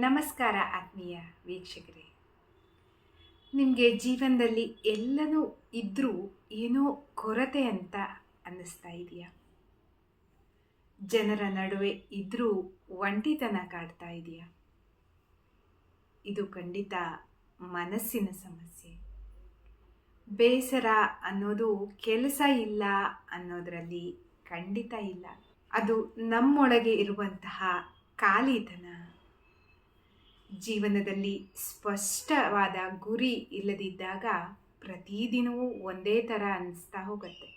ನಮಸ್ಕಾರ ಆತ್ಮೀಯ ವೀಕ್ಷಕರೇ. ನಿಮಗೆ ಜೀವನದಲ್ಲಿ ಎಲ್ಲನೂ ಇದ್ದರೂ ಏನೋ ಕೊರತೆ ಅಂತ ಅನ್ನಿಸ್ತಾ ಇದೆಯಾ? ಜನರ ನಡುವೆ ಇದ್ದರೂ ಒಂಟಿತನ ಕಾಡ್ತಾ ಇದೆಯಾ? ಇದು ಖಂಡಿತ ಮನಸ್ಸಿನ ಸಮಸ್ಯೆ. ಬೇಸರ ಅನ್ನೋದು ಕೆಲಸ ಇಲ್ಲ ಅನ್ನೋದರಲ್ಲಿ ಖಂಡಿತ ಇಲ್ಲ. ಅದು ನಮ್ಮೊಳಗೆ ಇರುವಂತಹ ಖಾಲಿತನ. ಜೀವನದಲ್ಲಿ ಸ್ಪಷ್ಟವಾದ ಗುರಿ ಇಲ್ಲದಿದ್ದಾಗ ಪ್ರತಿದಿನವೂ ಒಂದೇ ಥರ ಅನ್ನಿಸ್ತಾ ಹೋಗುತ್ತೆ.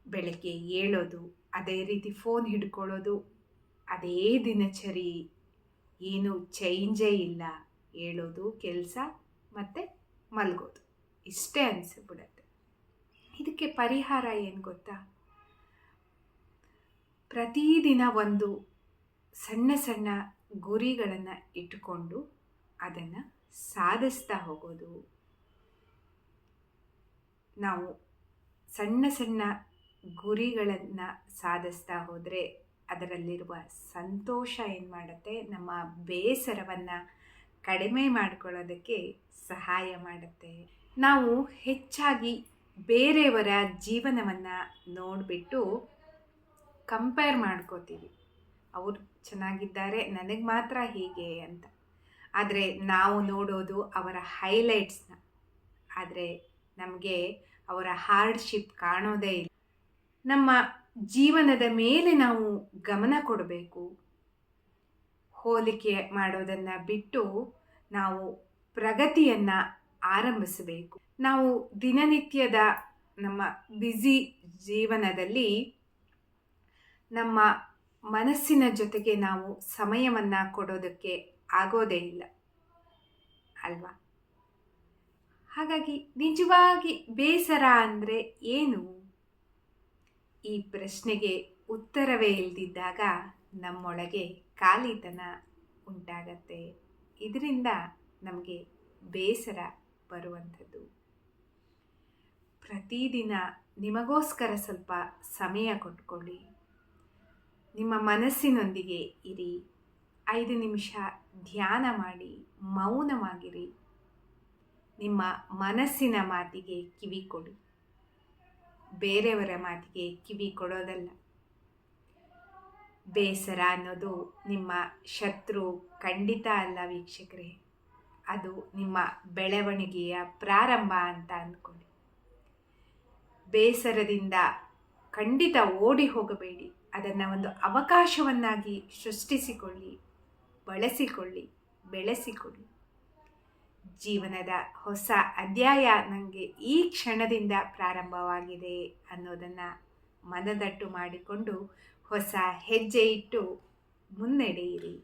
ಬೆಳಗ್ಗೆ ಏಳೋದು, ಅದೇ ರೀತಿ ಫೋನ್ ಹಿಡ್ಕೊಳ್ಳೋದು, ಅದೇ ದಿನಚರಿ, ಏನು ಚೇಂಜೇ ಇಲ್ಲ. ಏಳೋದು, ಕೆಲಸ ಮತ್ತು ಮಲಗೋದು, ಇಷ್ಟೇ ಅನಿಸ್ಬಿಡುತ್ತೆ. ಇದಕ್ಕೆ ಪರಿಹಾರ ಏನು ಗೊತ್ತಾ? ಪ್ರತಿದಿನ ಒಂದು ಸಣ್ಣ ಸಣ್ಣ ಗುರಿಗಳನ್ನು ಇಟ್ಟುಕೊಂಡು ಅದನ್ನು ಸಾಧಿಸ್ತಾ ಹೋಗೋದು. ನಾವು ಸಣ್ಣ ಸಣ್ಣ ಗುರಿಗಳನ್ನು ಸಾಧಿಸ್ತಾ ಹೋದರೆ ಅದರಲ್ಲಿರುವ ಸಂತೋಷ ಏನು ಮಾಡುತ್ತೆ, ನಮ್ಮ ಬೇಸರವನ್ನು ಕಡಿಮೆ ಮಾಡಿಕೊಳ್ಳೋದಕ್ಕೆ ಸಹಾಯ ಮಾಡುತ್ತೆ. ನಾವು ಹೆಚ್ಚಾಗಿ ಬೇರೆಯವರ ಜೀವನವನ್ನು ನೋಡಿಬಿಟ್ಟು ಕಂಪೇರ್ ಮಾಡ್ಕೋತೀವಿ. ಅವರು ಚೆನ್ನಾಗಿದ್ದಾರೆ, ನನಗೆ ಮಾತ್ರ ಹೀಗೆ ಅಂತ. ಆದರೆ ನಾವು ನೋಡೋದು ಅವರ ಹೈಲೈಟ್ಸ್ನ. ಆದರೆ ನಮಗೆ ಅವರ ಹಾರ್ಡ್ಶಿಪ್ ಕಾಣೋದೇ ಇಲ್ಲ. ನಮ್ಮ ಜೀವನದ ಮೇಲೆ ನಾವು ಗಮನ ಕೊಡಬೇಕು. ಹೋಲಿಕೆ ಮಾಡೋದನ್ನು ಬಿಟ್ಟು ನಾವು ಪ್ರಗತಿಯನ್ನು ಆರಂಭಿಸಬೇಕು. ನಾವು ದಿನನಿತ್ಯದ ನಮ್ಮ ಬ್ಯುಸಿ ಜೀವನದಲ್ಲಿ ನಮ್ಮ ಮನಸ್ಸಿನ ಜೊತೆಗೆ ನಾವು ಸಮಯವನ್ನು ಕೊಡೋದಕ್ಕೆ ಆಗೋದೇ ಇಲ್ಲ ಅಲ್ವಾ? ಹಾಗಾಗಿ ನಿಜವಾಗಿ ಬೇಸರ ಅಂದರೆ ಏನು? ಈ ಪ್ರಶ್ನೆಗೆ ಉತ್ತರವೇ ಇಲ್ಲದಿದ್ದಾಗ ನಮ್ಮೊಳಗೆ ಖಾಲಿತನ ಉಂಟಾಗತ್ತೆ. ಇದರಿಂದ ನಮಗೆ ಬೇಸರ ಬರುವಂಥದ್ದು. ಪ್ರತಿದಿನ ನಿಮಗೋಸ್ಕರ ಸ್ವಲ್ಪ ಸಮಯ ಕೊಟ್ಕೊಳ್ಳಿ. ನಿಮ್ಮ ಮನಸ್ಸಿನೊಂದಿಗೆ ಇರಿ. 5 ನಿಮಿಷ ಧ್ಯಾನ ಮಾಡಿ, ಮೌನವಾಗಿರಿ. ನಿಮ್ಮ ಮನಸ್ಸಿನ ಮಾತಿಗೆ ಕಿವಿ ಕೊಡಿ, ಬೇರೆಯವರ ಮಾತಿಗೆ ಕಿವಿ ಕೊಡೋದಲ್ಲ. ಬೇಸರ ಅನ್ನೋದು ನಿಮ್ಮ ಶತ್ರು ಖಂಡಿತ ಅಲ್ಲ ವೀಕ್ಷಕರೇ. ಅದು ನಿಮ್ಮ ಬೆಳವಣಿಗೆಯ ಪ್ರಾರಂಭ ಅಂತ ಅಂದ್ಕೊಳ್ಳಿ. ಬೇಸರದಿಂದ ಖಂಡಿತ ಓಡಿ ಹೋಗಬೇಡಿ. ಅದನ್ನು ಒಂದು ಅವಕಾಶವನ್ನಾಗಿ ಸೃಷ್ಟಿಸಿಕೊಳ್ಳಿ, ಬಳಸಿಕೊಳ್ಳಿ, ಬೆಳೆಸಿಕೊಳ್ಳಿ. ಜೀವನದ ಹೊಸ ಅಧ್ಯಾಯ ನನಗೆ ಈ ಕ್ಷಣದಿಂದ ಪ್ರಾರಂಭವಾಗಿದೆ ಅನ್ನೋದನ್ನು ಮನದಟ್ಟು ಮಾಡಿಕೊಂಡು ಹೊಸ ಹೆಜ್ಜೆ ಇಟ್ಟು ಮುನ್ನಡೆಯಿರಿ.